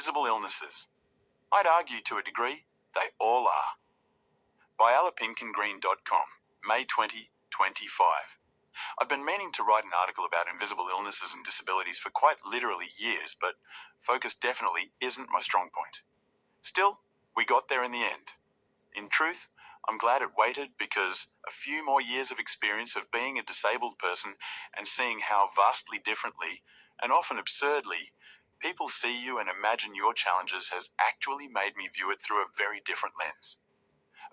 Invisible illnesses. I'd argue to a degree, they all are. By alapincongreen.com, May 2025. I've been meaning to write an article about invisible illnesses and disabilities for quite literally years, but focus definitely isn't my strong point. Still, we got there in the end. In truth, I'm glad it waited because a few more years of experience of being a disabled person and seeing how vastly differently, and often absurdly, people see you and imagine your challenges has actually made me view it through a very different lens.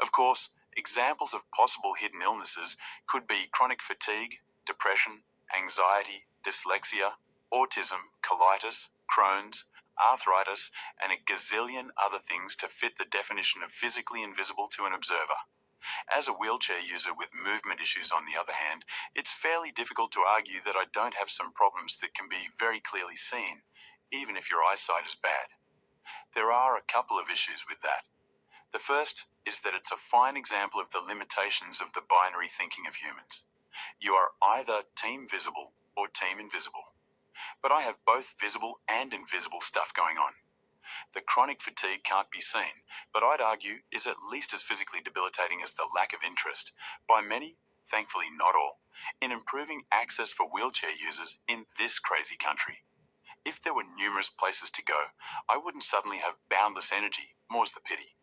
Of course, examples of possible hidden illnesses could be chronic fatigue, depression, anxiety, dyslexia, autism, colitis, Crohn's, arthritis, and a gazillion other things to fit the definition of physically invisible to an observer. As a wheelchair user with movement issues, on the other hand, it's fairly difficult to argue that I don't have some problems that can be very clearly seen, even if your eyesight is bad. There are a couple of issues with that. The first is that it's a fine example of the limitations of the binary thinking of humans. You are either team visible or team invisible. But I have both visible and invisible stuff going on. The chronic fatigue can't be seen, but I'd argue is at least as physically debilitating as the lack of interest, by many, thankfully not all, in improving access for wheelchair users in this crazy country. If there were numerous places to go, I wouldn't suddenly have boundless energy, more's the pity,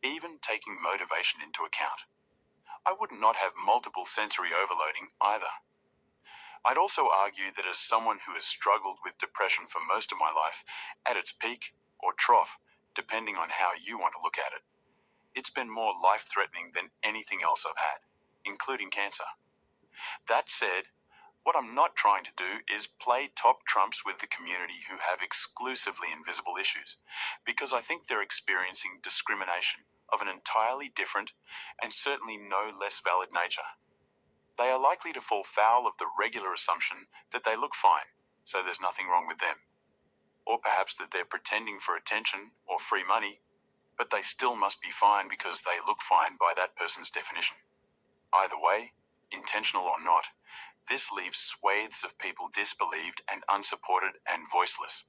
even taking motivation into account. I would not have multiple sensory overloading either. I'd also argue that as someone who has struggled with depression for most of my life, at its peak or trough, depending on how you want to look at it, it's been more life-threatening than anything else I've had, including cancer. That said, what I'm not trying to do is play top trumps with the community who have exclusively invisible issues, because I think they're experiencing discrimination of an entirely different and certainly no less valid nature. They are likely to fall foul of the regular assumption that they look fine, so there's nothing wrong with them. Or perhaps that they're pretending for attention or free money, but they still must be fine because they look fine by that person's definition. Either way, intentional or not, this leaves swathes of people disbelieved and unsupported and voiceless.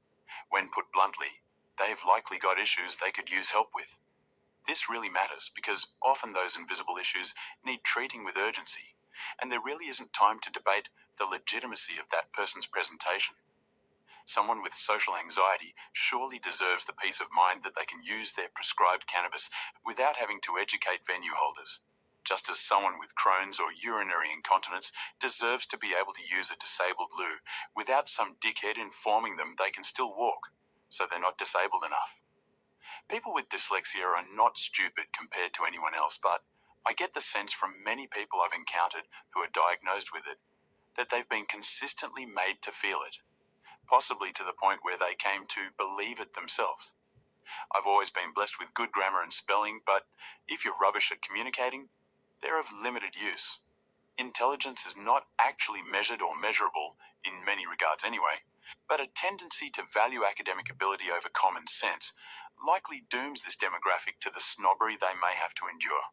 When put bluntly, they've likely got issues they could use help with. This really matters because often those invisible issues need treating with urgency, and there really isn't time to debate the legitimacy of that person's presentation. Someone with social anxiety surely deserves the peace of mind that they can use their prescribed cannabis without having to educate venue holders, just as someone with Crohn's or urinary incontinence deserves to be able to use a disabled loo without some dickhead informing them they can still walk, so they're not disabled enough. People with dyslexia are not stupid compared to anyone else, but I get the sense from many people I've encountered who are diagnosed with it that they've been consistently made to feel it, possibly to the point where they came to believe it themselves. I've always been blessed with good grammar and spelling, but if you're rubbish at communicating, they're of limited use. Intelligence is not actually measured or measurable, in many regards anyway, but a tendency to value academic ability over common sense likely dooms this demographic to the snobbery they may have to endure.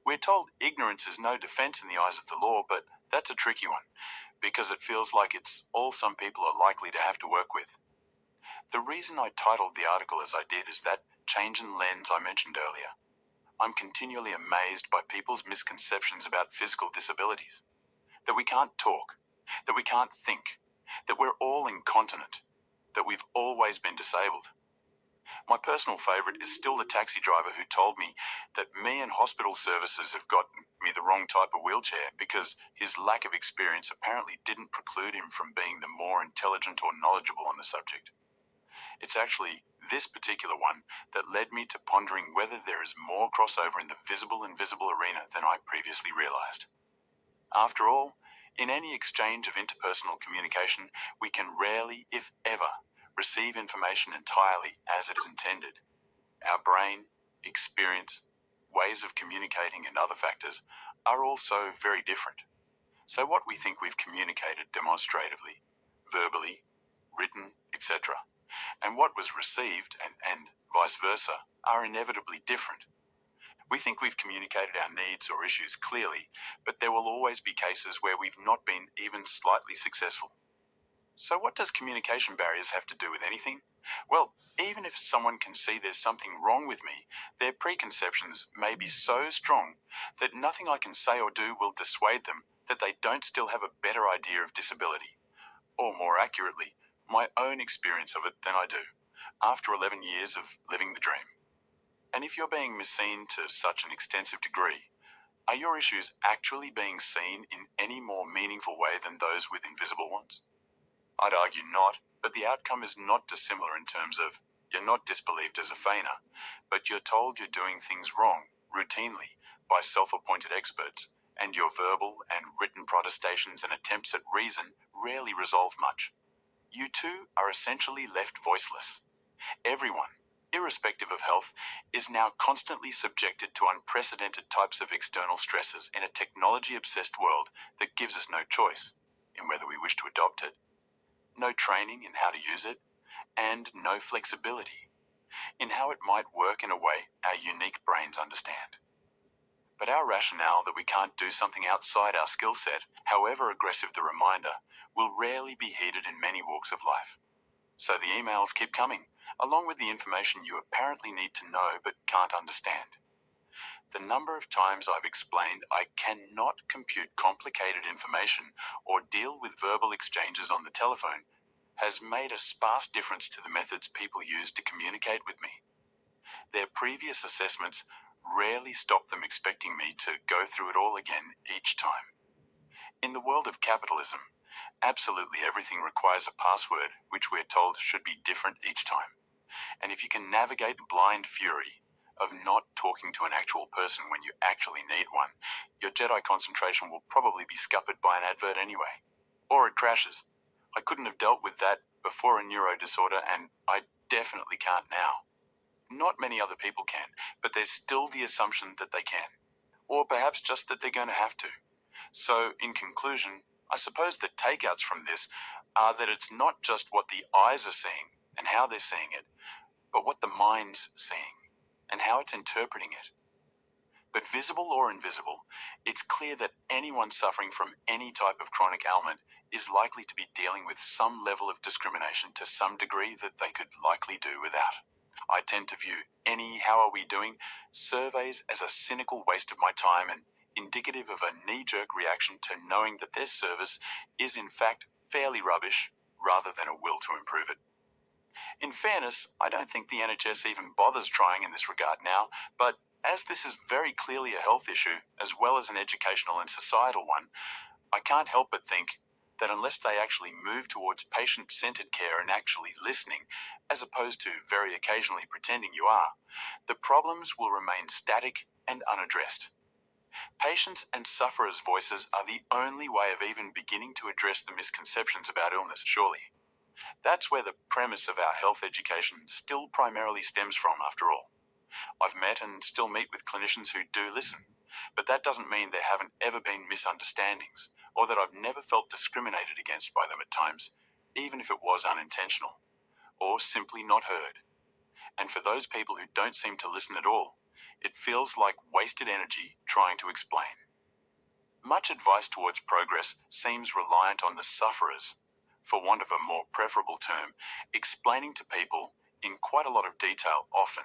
We're told ignorance is no defense in the eyes of the law, but that's a tricky one, because it feels like it's all some people are likely to have to work with. The reason I titled the article as I did is that change in lens I mentioned earlier. I'm continually amazed by people's misconceptions about physical disabilities. That we can't talk, that we can't think, that we're all incontinent, that we've always been disabled. My personal favourite is still the taxi driver who told me that me and hospital services have gotten me the wrong type of wheelchair because his lack of experience apparently didn't preclude him from being the more intelligent or knowledgeable on the subject. It's actually this particular one that led me to pondering whether there is more crossover in the visible-invisible arena than I previously realised. After all, in any exchange of interpersonal communication, we can rarely, if ever, receive information entirely as it is intended. Our brain, experience, ways of communicating and other factors are also very different. So what we think we've communicated demonstratively, verbally, written, etc., and what was received and vice versa are inevitably different. We think we've communicated our needs or issues clearly, but there will always be cases where we've not been even slightly successful. So what does communication barriers have to do with anything? Well, even if someone can see there's something wrong with me, their preconceptions may be so strong that nothing I can say or do will dissuade them that they don't still have a better idea of disability, or more accurately, my own experience of it than I do, after 11 years of living the dream. And if you're being misseen to such an extensive degree, are your issues actually being seen in any more meaningful way than those with invisible ones? I'd argue not, but the outcome is not dissimilar in terms of you're not disbelieved as a feigner, but you're told you're doing things wrong, routinely, by self-appointed experts, and your verbal and written protestations and attempts at reason rarely resolve much. You too are essentially left voiceless. Everyone, irrespective of health, is now constantly subjected to unprecedented types of external stresses in a technology-obsessed world that gives us no choice in whether we wish to adopt it, no training in how to use it, and no flexibility in how it might work in a way our unique brains understand. But our rationale that we can't do something outside our skill set, however aggressive the reminder, will rarely be heeded in many walks of life. So the emails keep coming, along with the information you apparently need to know but can't understand. The number of times I've explained I cannot compute complicated information or deal with verbal exchanges on the telephone has made a sparse difference to the methods people use to communicate with me. Their previous assessments rarely stop them expecting me to go through it all again each time. In the world of capitalism, absolutely everything requires a password which we're told should be different each time. And if you can navigate the blind fury of not talking to an actual person when you actually need one, your Jedi concentration will probably be scuppered by an advert anyway. Or it crashes. I couldn't have dealt with that before a neuro disorder, and I definitely can't now. Not many other people can, but there's still the assumption that they can. Or perhaps just that they're going to have to. So, in conclusion, I suppose the takeouts from this are that it's not just what the eyes are seeing and how they're seeing it, but what the mind's seeing and how it's interpreting it. But visible or invisible, it's clear that anyone suffering from any type of chronic ailment is likely to be dealing with some level of discrimination to some degree that they could likely do without. I tend to view any "how are we doing" surveys as a cynical waste of my time and indicative of a knee-jerk reaction to knowing that their service is in fact fairly rubbish rather than a will to improve it. In fairness, I don't think the NHS even bothers trying in this regard now, but as this is very clearly a health issue as well as an educational and societal one, I can't help but think that unless they actually move towards patient-centered care and actually listening, as opposed to very occasionally pretending you are, the problems will remain static and unaddressed. Patients' and sufferers' voices are the only way of even beginning to address the misconceptions about illness, surely. That's where the premise of our health education still primarily stems from, after all. I've met and still meet with clinicians who do listen, but that doesn't mean there haven't ever been misunderstandings, or that I've never felt discriminated against by them at times, even if it was unintentional, or simply not heard. And for those people who don't seem to listen at all, it feels like wasted energy trying to explain. Much advice towards progress seems reliant on the sufferers, for want of a more preferable term, explaining to people, in quite a lot of detail often,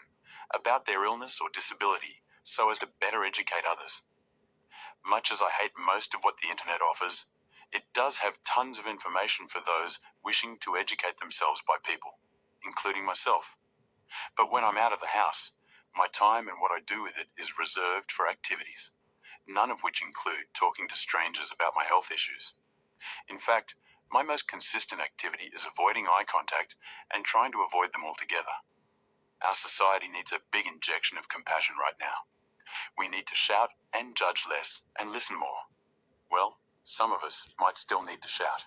about their illness or disability so as to better educate others. Much as I hate most of what the internet offers, it does have tons of information for those wishing to educate themselves by people, including myself. But when I'm out of the house, my time and what I do with it is reserved for activities, none of which include talking to strangers about my health issues. In fact, my most consistent activity is avoiding eye contact and trying to avoid them altogether. Our society needs a big injection of compassion right now. We need to shout and judge less and listen more. Well, some of us might still need to shout.